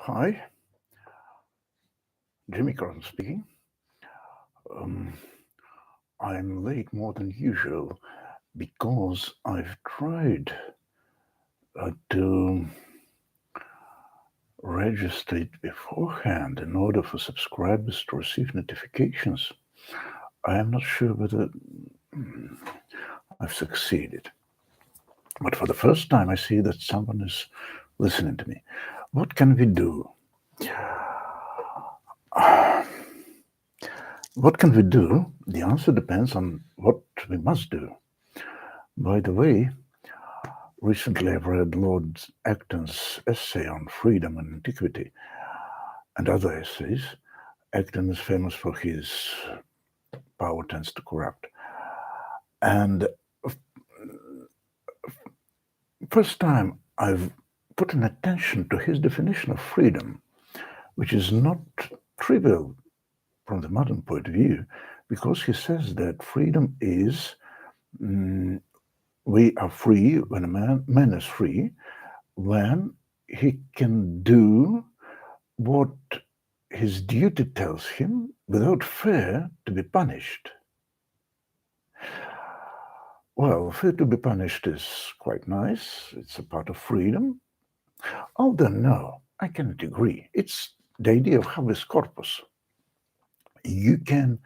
Hi, Jimmy Carson speaking. Um, I'm late more than usual because I've tried to register it beforehand in order for subscribers to receive notifications. I am not sure whether I've succeeded, but for the first time I see that someone is listening to me. What can we do? What can we do? The answer depends on what we must do. By the way, recently, I've read Lord Acton's essay on freedom and antiquity and other essays. Acton is famous for his power tends to corrupt. And first time I've put an attention to his definition of freedom, which is not trivial from the modern point of view, because he says that freedom is we are free when man is free when he can do what his duty tells him without fear to be punished. Well, fear to be punished is quite nice. It's a part of freedom. Although, no, I cannot agree. It's the idea of habeas corpus. You can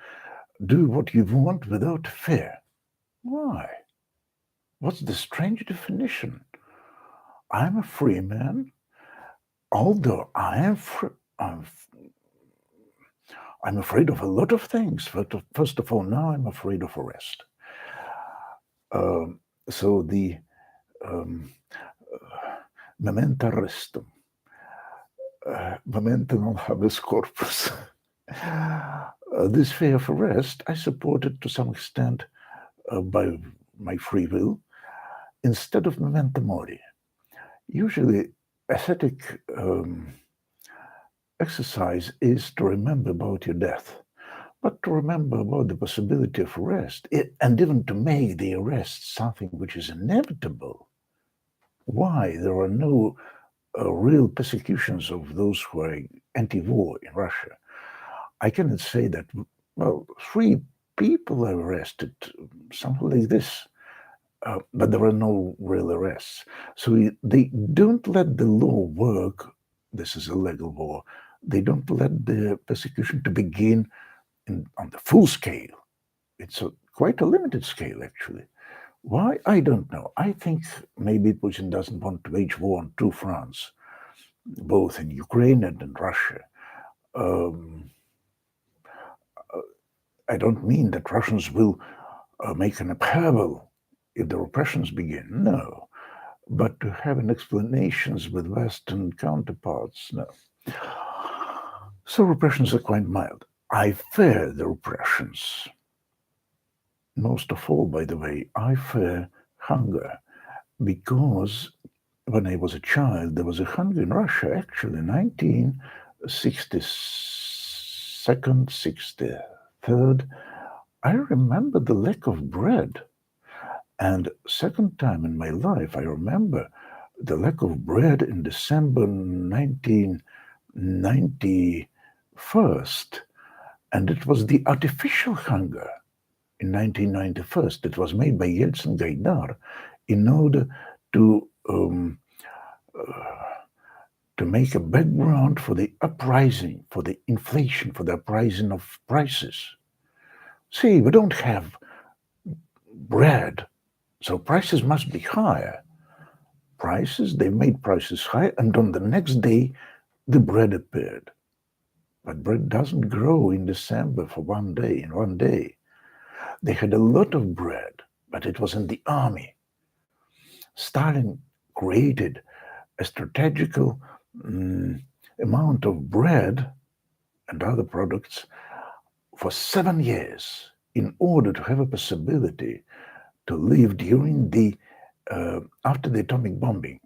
do what you want without fear. Why? What's the strange definition? I'm a free man, although I'm afraid of a lot of things. First of all, now I'm afraid of arrest. So the memento arrestum, memento non habeas corpus. This fear of arrest, I supported to some extent by my free will, instead of memento mori. Usually, ascetic exercise is to remember about your death, but to remember about the possibility of arrest, and even to make the arrest something which is inevitable. Why there are no real persecutions of those who are anti-war in Russia? I cannot say that, well, 3 people are arrested, something like this, but there are no real arrests. So they don't let the law work. This is a legal war. They don't let the persecution to begin on the full scale. It's quite a limited scale, actually. Why? I don't know. I think maybe Putin doesn't want to wage war on 2 fronts, both in Ukraine and in Russia. I don't mean that Russians will make an upheaval if the repressions begin. No. But to have an explanations with Western counterparts, no. So repressions are quite mild. I fear the repressions. Most of all, by the way, I fear hunger, because when I was a child, there was a hunger in Russia, actually, 1962, 63rd. I remember the lack of bread. And second time in my life, I remember the lack of bread in December 1991, and it was the artificial hunger in 1991. It was made by Yeltsin Gaidar in order to make a background for the uprising, for the inflation, for the uprising of prices. See, we don't have bread, so prices must be higher. They made prices high, and on the next day, the bread appeared. But bread doesn't grow in December for one day, in one day. They had a lot of bread, but it was in the army. Stalin created a strategical amount of bread and other products for 7 years in order to have a possibility to live during after the atomic bombing.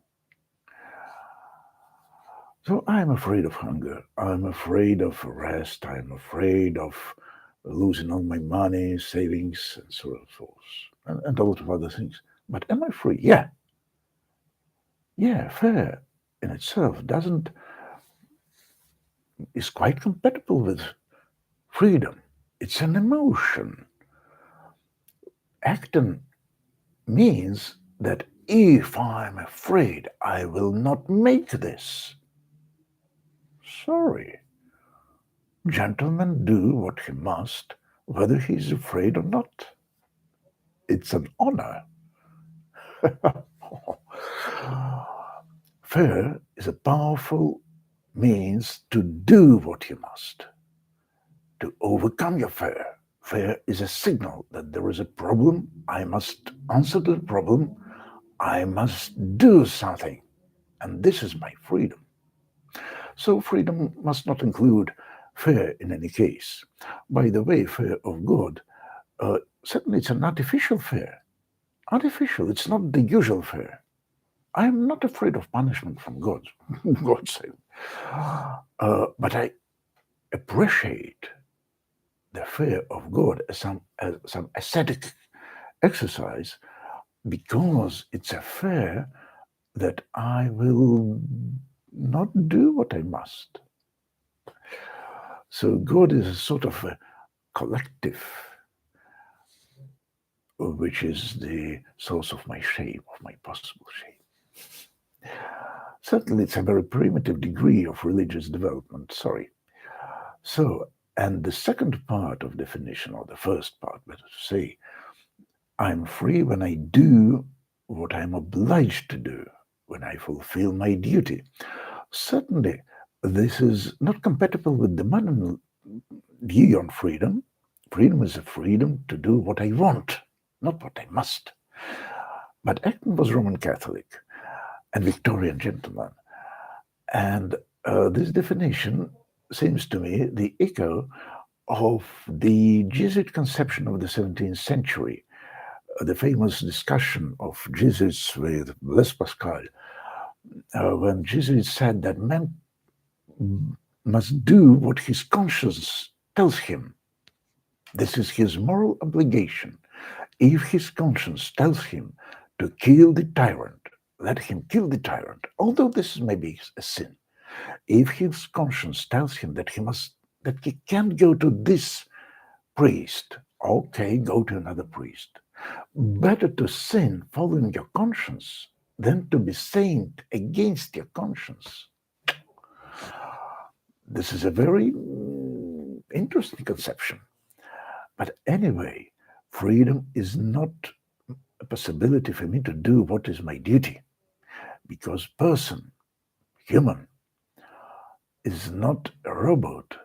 So I'm afraid of hunger. I'm afraid of arrest. I'm afraid of losing all my money, savings, and so forth, and a lot of other things. But am I free? Yeah. Yeah, fear in itself doesn't is quite compatible with freedom. It's an emotion. Acton means that if I'm afraid, I will not make this. Sorry. Gentleman do what he must, whether he is afraid or not. It's an honor. Fear is a powerful means to do what you must, to overcome your fear. Fear is a signal that there is a problem. I must answer to the problem. I must do something. And this is my freedom. So freedom must not include fear in any case. By the way, fear of God, certainly it's an artificial fear. Artificial, it's not the usual fear. I am not afraid of punishment from God, God's sake. But I appreciate the fear of God as some ascetic exercise because it's a fear that I will not do what I must. So God is a sort of a collective, which is the source of my shame, of my possible shame. Certainly, it's a very primitive degree of religious development, sorry. So, and the second part of definition, or the first part, better to say, I'm free when I do what I'm obliged to do, when I fulfill my duty. Certainly, this is not compatible with the modern view on freedom. Freedom is a freedom to do what I want, not what I must. But Acton was Roman Catholic and Victorian gentleman. And this definition seems to me the echo of the Jesuit conception of the 17th century, the famous discussion of Jesuits with Blaise Pascal, when Jesuits said that man must do what his conscience tells him. This is his moral obligation. If his conscience tells him to kill the tyrant, let him kill the tyrant, although this may be a sin. If his conscience tells him that he can't go to this priest, okay, go to another priest. Better to sin following your conscience than to be sinned against your conscience. This is a very interesting conception. But anyway, freedom is not a possibility for me to do what is my duty, because person, human, is not a robot.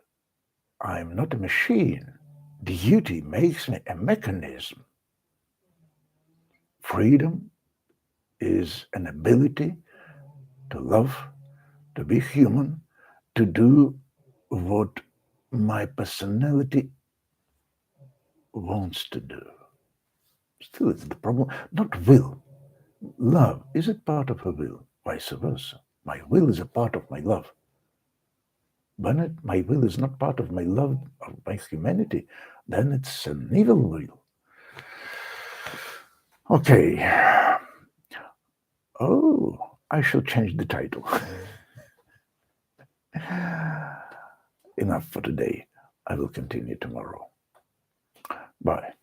I'm not a machine. Duty makes me a mechanism. Freedom is an ability to love, to be human, to do what my personality wants to do. Still, it's the problem, not will. Love, is it part of her will? Vice versa. My will is a part of my love. When my will is not part of my love, of my humanity, then it's an evil will. Okay. Oh, I shall change the title. Enough for today. I will continue tomorrow. Bye.